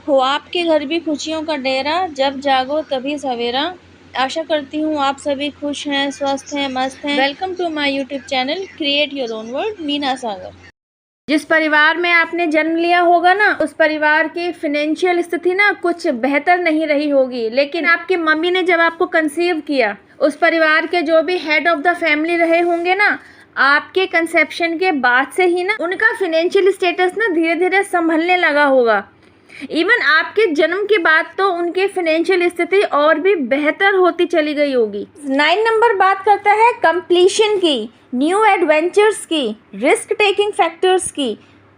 हो आपके घर भी खुशियों का डेरा, जब जागो तभी सवेरा। आशा करती हूँ आप सभी खुश हैं, स्वस्थ हैं, मस्त हैं। Welcome to my YouTube channel create your own world, Meena Sagar. जिस परिवार में आपने जन्म लिया होगा ना, उस परिवार की फाइनेंशियल स्थिति ना कुछ बेहतर नहीं रही होगी, लेकिन आपकी मम्मी ने जब आपको कंसीव किया, उस परिवार के जो भी हेड ऑफ द फैमिली रहे होंगे ना, आपके कंसेप्शन के बाद से ही ना उनका फाइनेंशियल स्टेटस ना धीरे धीरे संभलने लगा होगा। इवन आपके जन्म के बाद तो उनकी फाइनेंशियल स्थिति और भी बेहतर होती चली गई होगी। 9 नंबर बात करता है कंप्लीशन की, न्यू एडवेंचर्स की, रिस्क टेकिंग फैक्टर्स की,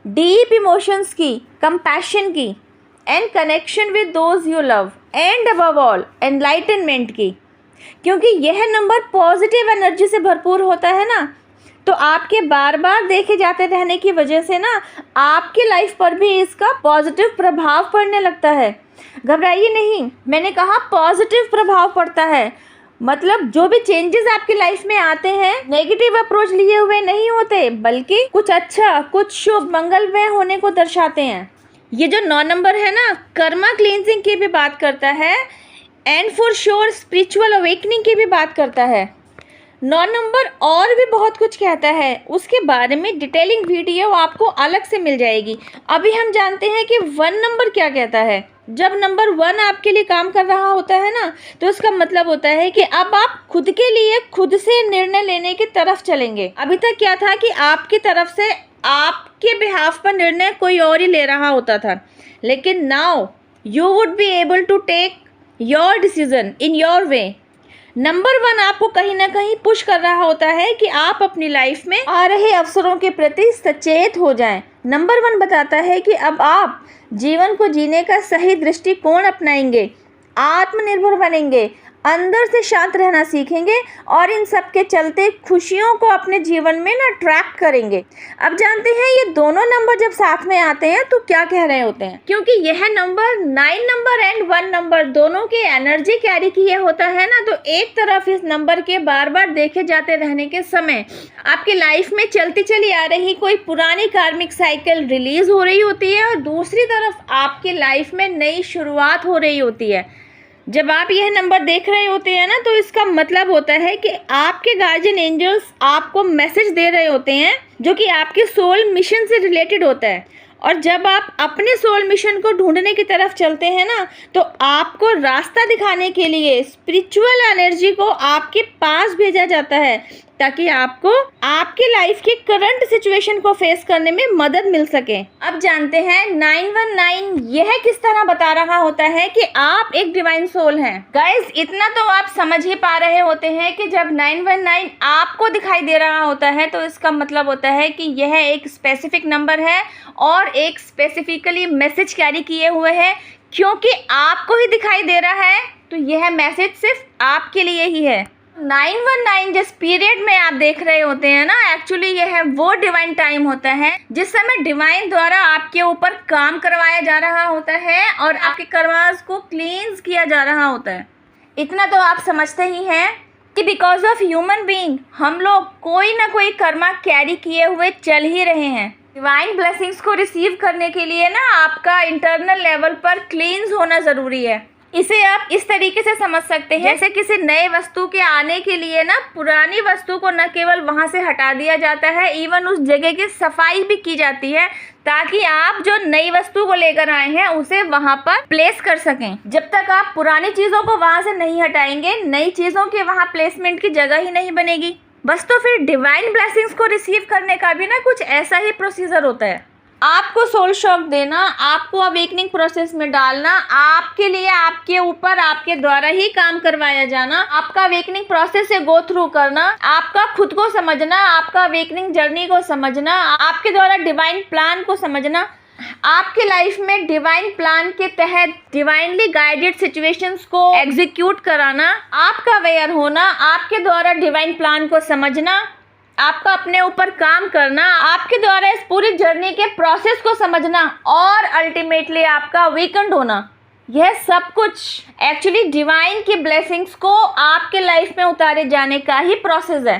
डीप इमोशंस की, कंपैशन की, and connection with those you love, and above all enlightenment की। क्योंकि यह नंबर पॉजिटिव एनर्जी से भरपूर होता है ना, तो आपके बार बार देखे जाते रहने की वजह से ना आपकी लाइफ पर भी इसका पॉजिटिव प्रभाव पड़ने लगता है। घबराइए नहीं, मैंने कहा पॉजिटिव प्रभाव पड़ता है, मतलब जो भी चेंजेस आपकी लाइफ में आते हैं नेगेटिव अप्रोच लिए हुए नहीं होते, बल्कि कुछ अच्छा, कुछ शुभ, मंगलमय होने को दर्शाते हैं। ये जो 9 नंबर है ना, कर्मा क्लींजिंग की भी बात करता है and for sure spiritual awakening की भी बात करता है। 9 नंबर और भी बहुत कुछ कहता है, उसके बारे में डिटेलिंग वीडियो आपको अलग से मिल जाएगी। अभी हम जानते हैं कि 1 नंबर क्या कहता है। जब नंबर 1 आपके लिए काम कर रहा होता है ना, तो इसका मतलब होता है कि अब आप खुद के लिए खुद से निर्णय लेने की तरफ चलेंगे। अभी तक क्या था कि आपकी तरफ से आपके बिहाफ पर निर्णय कोई और ही ले रहा होता था, लेकिन now you would be able to take your decision in your way. Number 1 आपको कहीं ना कहीं पुश कर रहा होता है कि आप अपनी लाइफ में आ रहे अवसरों के प्रति सचेत हो जाएं। नंबर 1 बताता है कि अब आप जीवन को जीने का सही दृष्टिकोण अपनाएंगे, आत्मनिर्भर बनेंगे, अंदर से शांत रहना सीखेंगे और इन सब के चलते खुशियों को अपने जीवन में ना ट्रैक करेंगे। अब जानते हैं ये दोनों नंबर जब साथ में आते हैं तो क्या कह रहे होते हैं, क्योंकि यह नंबर 9 नंबर एंड 1 नंबर दोनों के एनर्जी कैरी किए होता है ना, तो एक तरफ इस नंबर के बार बार देखे जाते रहने के समय आपकी लाइफ में चलती चली आ रही कोई पुरानी कार्मिक साइकिल रिलीज हो रही होती है और दूसरी तरफ आपकी लाइफ में नई शुरुआत हो रही होती है। जब आप यह नंबर देख रहे होते हैं ना, तो इसका मतलब होता है कि आपके गार्जियन एंजल्स आपको मैसेज दे रहे होते हैं जो कि आपके सोल मिशन से रिलेटेड होता है। और जब आप अपने सोल मिशन को ढूंढने की तरफ चलते हैं ना, तो आपको रास्ता दिखाने के लिए स्पिरिचुअल एनर्जी को आपके पास भेजा जाता है, ताकि आपको आपकी लाइफ की करंट सिचुएशन को फेस करने में मदद मिल सके। अब जानते हैं 919 यह किस तरह बता रहा होता है कि आप एक डिवाइन सोल हैं। गाइस, इतना तो आप समझ ही पा रहे होते हैं कि जब 919 आपको दिखाई दे रहा होता है तो इसका मतलब होता है कि यह एक स्पेसिफिक नंबर है और एक स्पेसिफिकली मैसेज कैरी किए हुए है। क्योंकि आपको ही दिखाई दे रहा है तो यह मैसेज सिर्फ आपके लिए ही है। 919 जिस पीरियड में आप देख रहे होते हैं ना, एक्चुअली यह वो डिवाइन टाइम होता है जिस समय डिवाइन द्वारा आपके ऊपर काम करवाया जा रहा होता है और आपके कर्मास को क्लींस किया जा रहा होता है। इतना तो आप समझते ही हैं कि बिकॉज ऑफ ह्यूमन बीइंग हम लोग कोई ना कोई कर्मा कैरी किए हुए चल ही रहे हैं। डिवाइन ब्लेसिंग्स को रिसीव करने के लिए ना आपका इंटरनल लेवल पर क्लींस होना ज़रूरी है। इसे आप इस तरीके से समझ सकते हैं जैसे किसी नए वस्तु के आने के लिए ना पुरानी वस्तु को न केवल वहां से हटा दिया जाता है, इवन उस जगह की सफाई भी की जाती है, ताकि आप जो नई वस्तु को लेकर आए हैं उसे वहां पर प्लेस कर सकें। जब तक आप पुरानी चीज़ों को वहां से नहीं हटाएंगे, नई चीज़ों के वहां प्लेसमेंट की जगह ही नहीं बनेगी। बस तो फिर डिवाइन ब्लेसिंग्स को रिसीव करने का भी ना कुछ ऐसा ही प्रोसीजर होता है। आपको सोल शॉक देना, आपको अवेकनिंग प्रोसेस में डालना, आपके लिए आपके ऊपर आपके द्वारा ही काम करवाया जाना, आपका अवेकनिंग प्रोसेस से गो थ्रू करना, आपका खुद को समझना, आपका अवेकनिंग जर्नी को समझना, आपके द्वारा डिवाइन प्लान को समझना, आपके लाइफ में डिवाइन प्लान के तहत डिवाइनली गाइडेड सिचुएशंस को एग्जीक्यूट कराना, आपका अवेयर होना, आपके द्वारा डिवाइन प्लान को समझना, आपका अपने ऊपर काम करना, आपके द्वारा इस पूरी जर्नी के प्रोसेस को समझना और अल्टीमेटली आपका वीकेंड होना, यह सब कुछ एक्चुअली डिवाइन की ब्लेसिंग्स को आपके लाइफ में उतारे जाने का ही प्रोसेस है।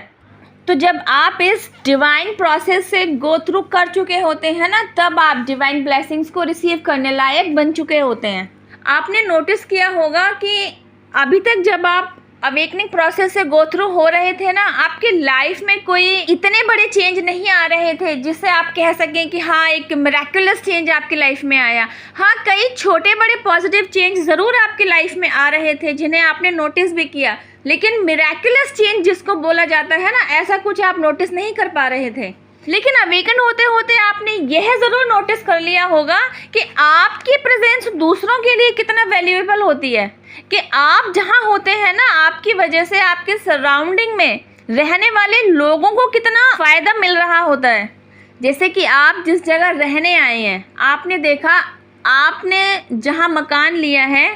तो जब आप इस डिवाइन प्रोसेस से गो थ्रू कर चुके होते हैं ना, तब आप डिवाइन ब्लेसिंग्स को रिसीव करने लायक बन चुके होते हैं। आपने नोटिस किया होगा कि अभी तक जब आप अवेकनिंग प्रोसेस से गो थ्रू हो रहे थे ना, आपकी लाइफ में कोई इतने बड़े चेंज नहीं आ रहे थे जिससे आप कह सकें कि हाँ एक मिरेकुलस चेंज आपकी लाइफ में आया। हाँ, कई छोटे बड़े पॉजिटिव चेंज ज़रूर आपकी लाइफ में आ रहे थे जिन्हें आपने नोटिस भी किया, लेकिन मिरेकुलस चेंज जिसको बोला जाता है ना, ऐसा कुछ आप नोटिस नहीं कर पा रहे थे। लेकिन अवेकन होते होते आपने यह ज़रूर नोटिस कर लिया होगा कि आपकी प्रेजेंस दूसरों के लिए कितना वैल्यूएबल होती है, कि आप जहाँ होते हैं ना, आपकी वजह से आपके सराउंडिंग में रहने वाले लोगों को कितना फ़ायदा मिल रहा होता है। जैसे कि आप जिस जगह रहने आए हैं, आपने देखा, आपने जहाँ मकान लिया है,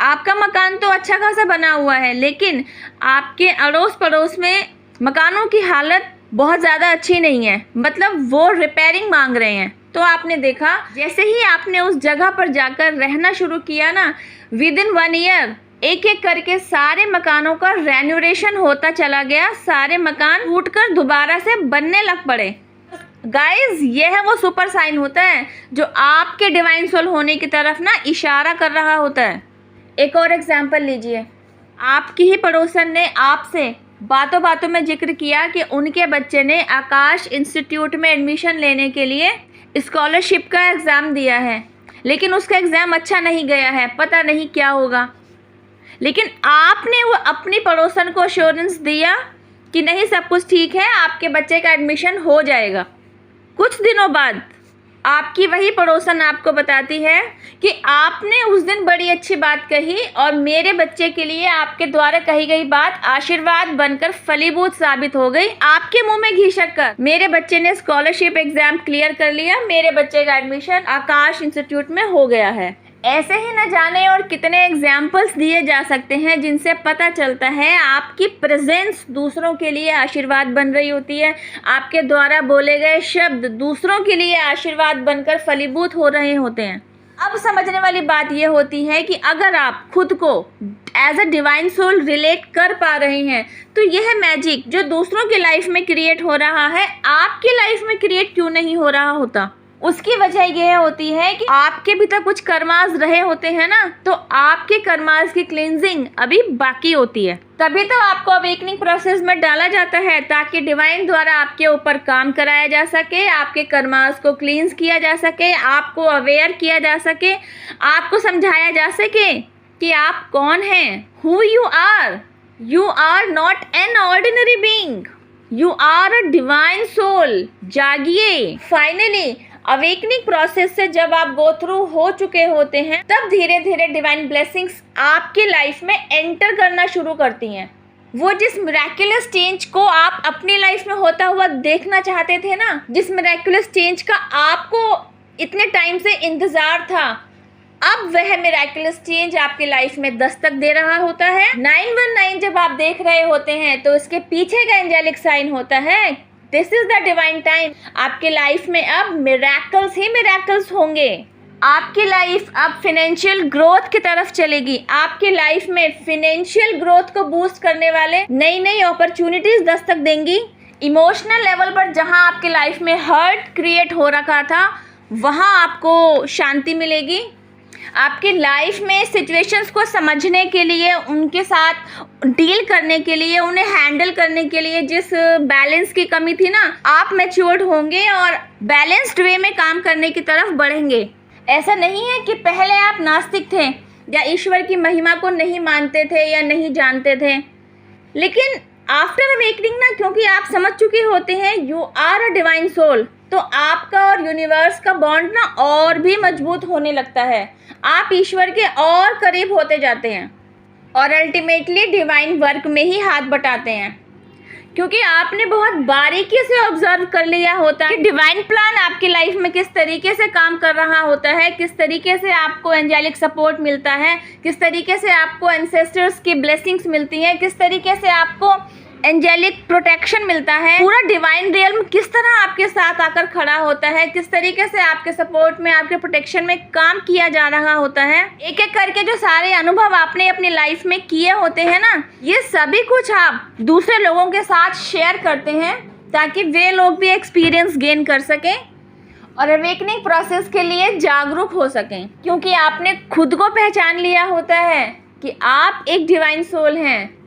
आपका मकान तो अच्छा खासा बना हुआ है, लेकिन आपके अड़ोस पड़ोस में मकानों की हालत बहुत ज़्यादा अच्छी नहीं है, मतलब वो रिपेयरिंग मांग रहे हैं। तो आपने देखा, जैसे ही आपने उस जगह पर जाकर रहना शुरू किया ना, विद इन 1 ईयर एक एक करके सारे मकानों का रेनोवेशन होता चला गया, सारे मकान टूटकर दोबारा से बनने लग पड़े। गाइज, यह वो सुपर साइन होता है जो आपके डिवाइन सोल होने की तरफ ना इशारा कर रहा होता है। एक और एग्जाम्पल लीजिए, आपकी ही पड़ोसन ने आपसे बातों बातों में जिक्र किया कि उनके बच्चे ने आकाश इंस्टीट्यूट में एडमिशन लेने के लिए स्कॉलरशिप का एग्ज़ाम दिया है, लेकिन उसका एग्ज़ाम अच्छा नहीं गया है, पता नहीं क्या होगा। लेकिन आपने वो अपनी पड़ोसन को अश्योरेंस दिया कि नहीं, सब कुछ ठीक है, आपके बच्चे का एडमिशन हो जाएगा। कुछ दिनों बाद आपकी वही पड़ोसन आपको बताती है कि आपने उस दिन बड़ी अच्छी बात कही और मेरे बच्चे के लिए आपके द्वारा कही गई बात आशीर्वाद बनकर फलीभूत साबित हो गई। आपके मुंह में घी शक्कर, मेरे बच्चे ने स्कॉलरशिप एग्जाम क्लियर कर लिया, मेरे बच्चे का एडमिशन आकाश इंस्टीट्यूट में हो गया है। ऐसे ही न जाने और कितने एग्जाम्पल्स दिए जा सकते हैं जिनसे पता चलता है आपकी प्रेजेंस दूसरों के लिए आशीर्वाद बन रही होती है, आपके द्वारा बोले गए शब्द दूसरों के लिए आशीर्वाद बनकर फलीभूत हो रहे होते हैं। अब समझने वाली बात यह होती है कि अगर आप खुद को as a divine soul relate कर पा रहे हैं, तो यह मैजिक जो दूसरों की लाइफ में क्रिएट हो रहा है, आपकी लाइफ में क्रिएट क्यों नहीं हो रहा होता। उसकी वजह यह होती है कि आपके भी तो कुछ कर्मास रहे होते हैं ना, तो आपके कर्मास की क्लींजिंग अभी बाकी होती है। तभी तो आपको अवेकनिंग प्रोसेस में डाला जाता है, ताकि डिवाइन द्वारा आपके ऊपर काम कराया जा सके, आपके कर्मास को क्लींस किया जा सके, आपको अवेयर किया जा सके, आपको समझाया जा सके कि आप कौन हैं, who you are. You are not an ordinary being, you are a divine soul. जागिए। फाइनली अवेकनिंग प्रोसेस से जब आप गो थ्रू हो चुके होते हैं, तब धीरे धीरे डिवाइन ब्लेसिंग्स आपकी लाइफ में एंटर करना शुरू करती हैं। वो जिस मिरेकुलस चेंज को आप अपनी लाइफ में होता हुआ देखना चाहते थे ना, जिस मिरेकुलस चेंज का आपको इतने टाइम से इंतजार था, अब वह मिरेकुलस चेंज आपकी लाइफ में दस्तक दे रहा होता है। 919 जब आप देख रहे होते हैं तो इसके पीछे का एंजेलिक साइन होता है, this is the divine time. आपके लाइफ में अब मिरेकल्स ही मिरेकल्स होंगे। आपकी लाइफ अब फिनेंशियल ग्रोथ की तरफ चलेगी। आपकी लाइफ में फिनेंशियल ग्रोथ को बूस्ट करने वाले नई नई अपॉर्चुनिटीज दस्तक देंगी। इमोशनल लेवल पर जहां आपकी लाइफ में हर्ट क्रिएट हो रखा था, वहां आपको शांति मिलेगी। आपकी लाइफ में सिचुएशंस को समझने के लिए, उनके साथ डील करने के लिए, उन्हें हैंडल करने के लिए जिस बैलेंस की कमी थी ना, आप मैच्योर्ड होंगे और बैलेंस्ड वे में काम करने की तरफ बढ़ेंगे। ऐसा नहीं है कि पहले आप नास्तिक थे या ईश्वर की महिमा को नहीं मानते थे या नहीं जानते थे, लेकिन आफ्टर अवेकनिंग ना, क्योंकि आप समझ चुके होते हैं you are a divine soul, तो आपका और यूनिवर्स का बॉन्ड ना और भी मजबूत होने लगता है। आप ईश्वर के और करीब होते जाते हैं और अल्टीमेटली डिवाइन वर्क में ही हाथ बटाते हैं, क्योंकि आपने बहुत बारीकी से ऑब्जर्व कर लिया होता है कि डिवाइन प्लान आपकी लाइफ में किस तरीके से काम कर रहा होता है, किस तरीके से आपको एंजेलिक सपोर्ट मिलता है, किस तरीके से आपको एंसेस्टर्स की ब्लेसिंग्स मिलती हैं, किस तरीके से आपको एंजेलिक प्रोटेक्शन मिलता है। पूरा डिवाइन रियल्म किस तरह आपके साथ आकर खड़ा होता है, किस तरीके से आपके सपोर्ट में, आपके प्रोटेक्शन में काम किया जा रहा होता है। एक एक करके जो सारे अनुभव आपने अपनी लाइफ में किए होते हैं ना, ये सभी कुछ आप दूसरे लोगों के साथ शेयर करते हैं ताकि वे लोग भी एक्सपीरियंस गेन कर सकें और अवेकनिंग प्रोसेस के लिए जागरूक हो सकें। क्योंकि आपने खुद को पहचान लिया होता है कि आप एक डिवाइन सोल हैं।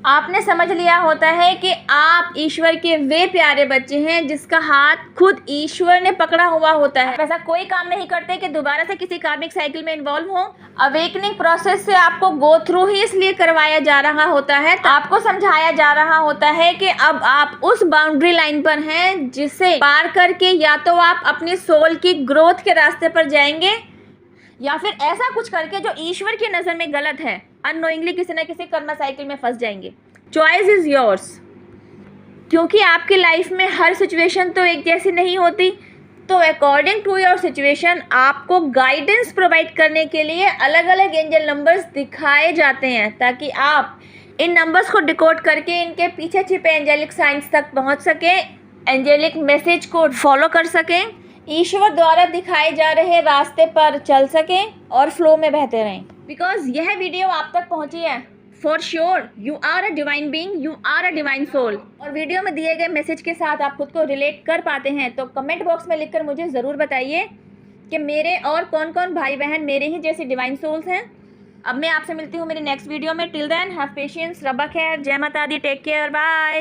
आपने समझ लिया होता है कि आप ईश्वर के वे प्यारे बच्चे हैं जिसका हाथ खुद ईश्वर ने पकड़ा हुआ होता है। ऐसा कोई काम नहीं करते कि दोबारा से किसी कार्मिक साइकिल में इन्वॉल्व हो। अवेकनिंग प्रोसेस से आपको गो थ्रू ही इसलिए करवाया जा रहा होता है, आपको समझाया जा रहा होता है कि अब आप उस बाउंड्री लाइन पर हैं जिसे पार करके या तो आप अपनी सोल की ग्रोथ के रास्ते पर जाएंगे या फिर ऐसा कुछ करके जो ईश्वर की नज़र में गलत है, अननोइंगली किसी न किसी कर्म साइकिल में फंस जाएंगे। Choice is yours. क्योंकि आपकी लाइफ में हर सिचुएशन तो एक जैसी नहीं होती, तो अकॉर्डिंग टू योर सिचुएशन आपको गाइडेंस प्रोवाइड करने के लिए अलग अलग एंजल नंबर्स दिखाए जाते हैं ताकि आप इन नंबर्स को डिकोड करके इनके पीछे छिपे एंजेलिक साइंस तक पहुंच सकें, एंजेलिक मैसेज को फॉलो कर सकें, ईश्वर द्वारा दिखाए जा रहे रास्ते पर चल सकें और फ्लो में बहते रहें। बिकॉज यह वीडियो आप तक पहुंची है, for sure you are a divine being, you are a divine soul. और वीडियो में दिए गए मैसेज के साथ आप खुद को रिलेट कर पाते हैं तो कमेंट बॉक्स में लिखकर मुझे ज़रूर बताइए कि मेरे और कौन कौन भाई बहन मेरे ही जैसे डिवाइन सोल्स हैं। अब मैं आपसे मिलती हूँ मेरी नेक्स्ट वीडियो में। टिल देन हैव पेशेंस, रब्बा खैर, जय माता दी, टेक केयर, बाय।